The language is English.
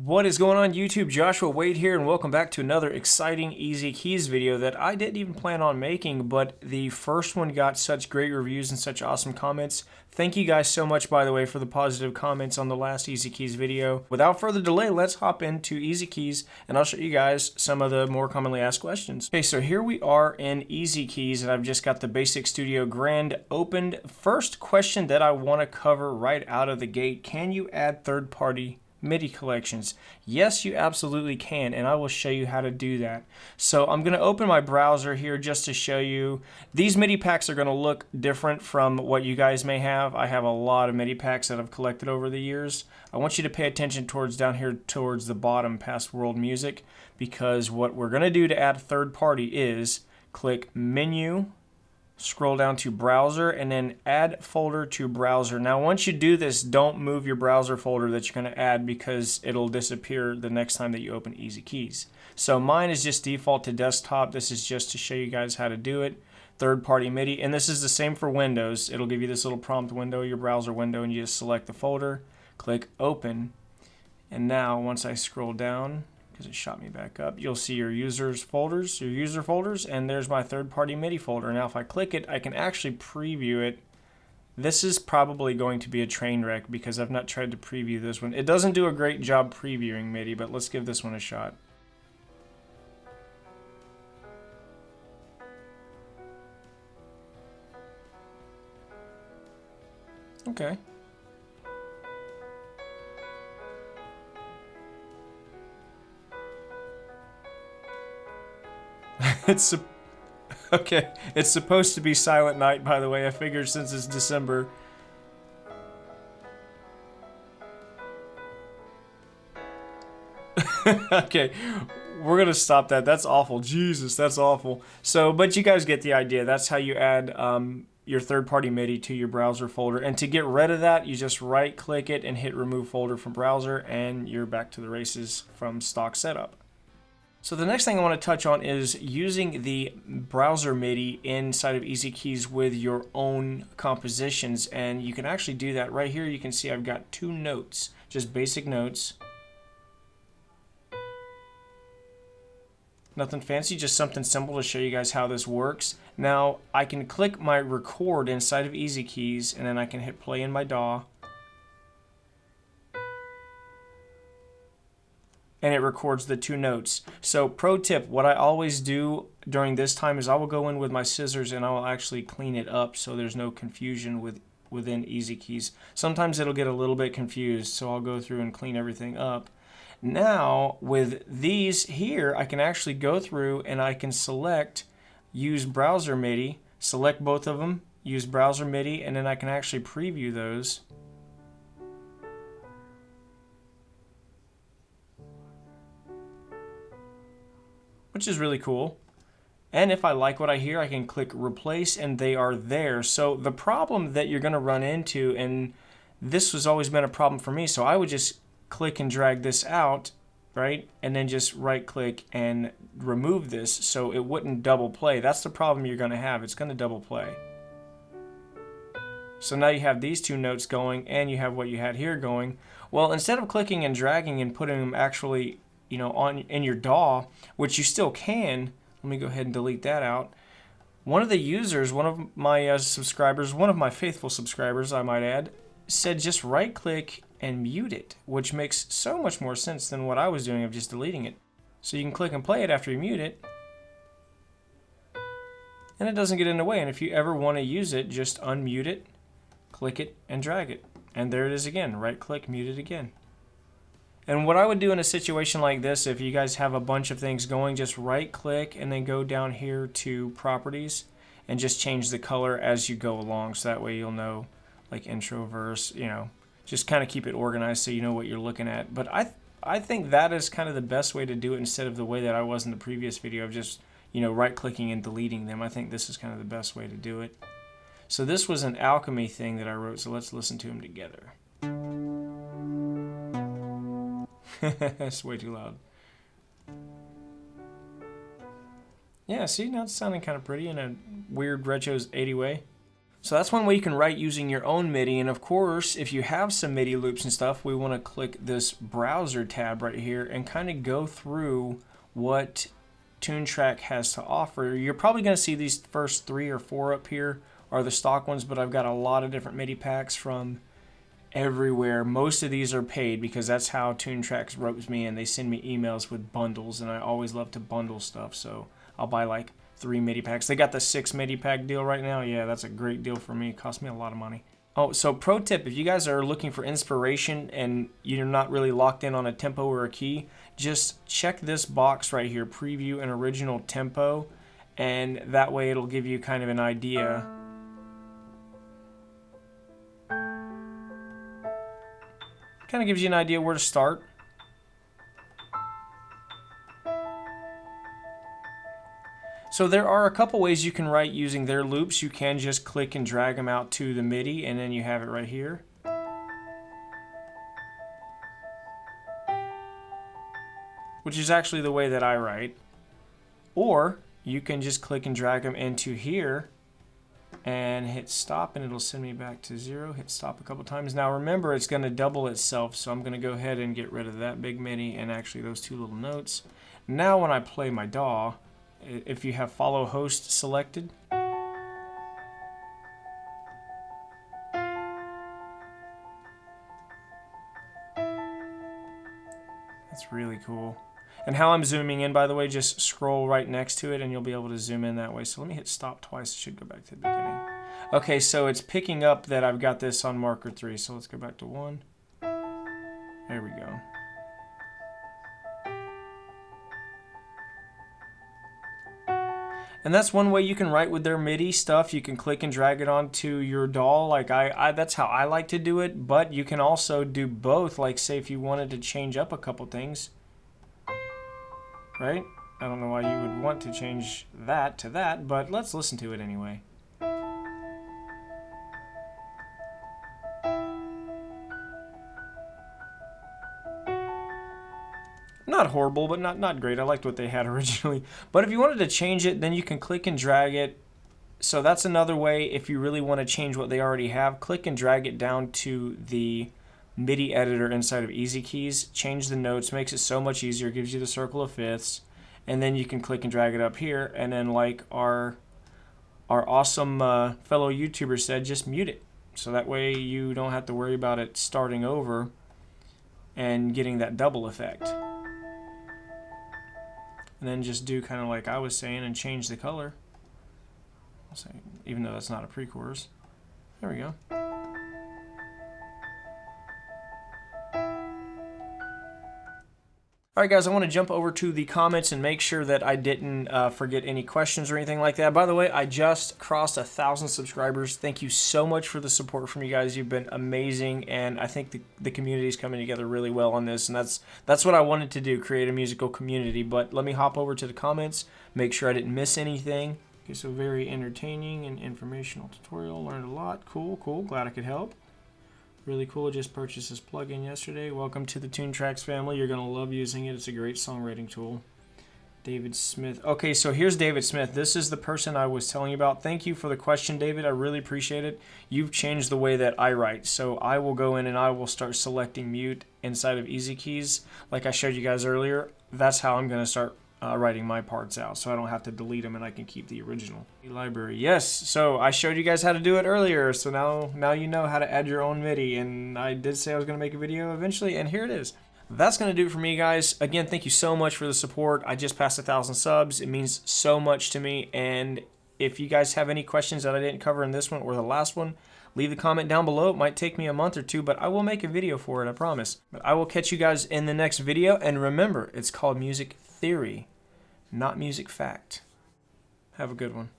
What is going on YouTube? Joshua Wade here, and welcome back to another exciting EzKeys video that I didn't even plan on making, but the first one got such great reviews and such awesome comments. Thank you guys so much, by the way, for the positive comments on the last EzKeys video. Without further delay, let's hop into EzKeys, and I'll show you guys some of the more commonly asked questions. Okay, so here we are in EzKeys, and I've just got the Basic Studio Grand opened. First question that I want to cover right out of the gate: can you add third-party MIDI collections? Yes, you absolutely can, and I will show you how to do that. So I'm going to open my browser here just to show you. These MIDI packs are going to look different from what you guys may have. I have a lot of MIDI packs that I've collected over the years. I want you to pay attention towards down here towards the bottom past World Music, because what we're going to do to add third party is click Menu, scroll down to Browser, and then Add Folder to Browser. Now once you do this, don't move your browser folder that you're going to add, because it'll disappear the next time that you open EzKeys. So mine is just default to desktop. This is just to show you guys how to do it. Third-party MIDI, and this is the same for Windows. It'll give you this little prompt window, your browser window, and you just select the folder, click Open, and now once I scroll down, because it shot me back up, you'll see your user folders, and there's my third-party MIDI folder. Now if I click it, I can actually preview it. This is probably going to be a train wreck because I've not tried to preview this one. It doesn't do a great job previewing MIDI, but let's give this one a shot. Okay. Okay, it's supposed to be Silent Night, by the way. I figured since it's December. Okay, we're gonna stop that. That's awful. Jesus, that's awful. So, but you guys get the idea. That's how you add your third-party MIDI to your browser folder. And to get rid of that, you just right-click it and hit Remove Folder from Browser, and you're back to the races from stock setup. So the next thing I want to touch on is using the browser MIDI inside of EzKeys with your own compositions, and you can actually do that right here. You can see I've got two notes, just basic notes. Nothing fancy, just something simple to show you guys how this works. Now I can click my record inside of EzKeys, and then I can hit play in my DAW. And it records the two notes. So pro tip, what I always do during this time is I will go in with my scissors and I will actually clean it up so there's no confusion within EzKeys. Sometimes it'll get a little bit confused, so I'll go through and clean everything up. Now with these here, I can actually go through and I can select use browser MIDI, select both of them, use browser MIDI, and then I can actually preview those. Which is really cool. And if I like what I hear, I can click replace and they are there. So the problem that you're going to run into, and this has always been a problem for me, so I would just click and drag this out, right? And then just right click and remove this so it wouldn't double play. That's the problem you're going to have. It's going to double play. So now you have these two notes going and you have what you had here going. Well, instead of clicking and dragging and putting them actually in your DAW, which you still can. Let me go ahead and delete that out. One of the users, one of my subscribers, one of my faithful subscribers, I might add, said just right click and mute it, which makes so much more sense than what I was doing of just deleting it. So you can click and play it after you mute it, and it doesn't get in the way. And if you ever want to use it, just unmute it, click it, and drag it. And there it is again, right click, mute it again. And what I would do in a situation like this, if you guys have a bunch of things going, just right click and then go down here to properties and just change the color as you go along. So that way you'll know, like intro, verse, just kind of keep it organized so you know what you're looking at. But I think that is kind of the best way to do it instead of the way that I was in the previous video of just, right clicking and deleting them. I think this is kind of the best way to do it. So this was an alchemy thing that I wrote, so let's listen to them together. That's way too loud. Yeah, see, now it's sounding kind of pretty in a weird retro's 80 way. So that's one way you can write using your own MIDI. And of course, if you have some MIDI loops and stuff, we want to click this browser tab right here and kind of go through what TuneTrack has to offer. You're probably going to see these first 3 or 4 up here are the stock ones, but I've got a lot of different MIDI packs from everywhere. Most of these are paid because that's how TuneTrack ropes me in. They send me emails with bundles, and I always love to bundle stuff, so I'll buy like 3 MIDI packs. They got the 6 MIDI pack deal right now. Yeah, that's a great deal for me. It cost me a lot of money. Oh, so pro tip, if you guys are looking for inspiration and you're not really locked in on a tempo or a key, just check this box right here, preview an original tempo, and that way it'll give you kind of an idea. Kind of gives you an idea where to start. So there are a couple ways you can write using their loops. You can just click and drag them out to the MIDI, and then you have it right here. Which is actually the way that I write. Or you can just click and drag them into here and hit stop, and it'll send me back to 0. Hit stop a couple times. Now remember, it's going to double itself, so I'm going to go ahead and get rid of that big MIDI and actually those 2 little notes. Now when I play my DAW, if you have follow host selected, that's really cool. And how I'm zooming in, by the way, just scroll right next to it and you'll be able to zoom in that way. So let me hit stop twice. It should go back to the beginning. Okay, so it's picking up that I've got this on marker 3. So let's go back to 1. There we go. And that's one way you can write with their MIDI stuff. You can click and drag it onto your DAW. Like that's how I like to do it. But you can also do both. Like say if you wanted to change up a couple things, right? I don't know why you would want to change that to that, but let's listen to it anyway. Not horrible, but not great. I liked what they had originally. But if you wanted to change it, then you can click and drag it. So that's another way if you really want to change what they already have. Click and drag it down to the MIDI editor inside of EzKeys. Change the notes, makes it so much easier. Gives you the circle of fifths. And then you can click and drag it up here. And then like our awesome fellow YouTuber said, just mute it. So that way you don't have to worry about it starting over and getting that double effect. And then just do kind of like I was saying and change the color. I'll say, even though that's not a pre-chorus. There we go. Alright guys, I want to jump over to the comments and make sure that I didn't forget any questions or anything like that. By the way, I just crossed 1,000 subscribers. Thank you so much for the support from you guys. You've been amazing, and I think the community is coming together really well on this, and that's what I wanted to do, create a musical community. But let me hop over to the comments, make sure I didn't miss anything. Okay, so very entertaining and informational tutorial. Learned a lot. Cool, cool. Glad I could help. Really cool. Just purchased this plugin yesterday. Welcome to the TuneTrack family. You're going to love using it. It's a great songwriting tool. David Smith. Okay, so here's David Smith. This is the person I was telling you about. Thank you for the question, David. I really appreciate it. You've changed the way that I write. So I will go in and I will start selecting mute inside of EzKeys. Like I showed you guys earlier, that's how I'm going to start writing my parts out, so I don't have to delete them and I can keep the original library. Yes, so I showed you guys how to do it earlier, so now you know how to add your own MIDI, and I did say I was going to make a video eventually, and here it is. That's going to do it for me, guys. Again, thank you so much for the support. I just passed 1,000 subs. It means so much to me, and if you guys have any questions that I didn't cover in this one or the last one, leave the comment down below. It might take me a month or two, but I will make a video for it, I promise. But I will catch you guys in the next video, and remember, it's called Music Theory, not music fact. Have a good one.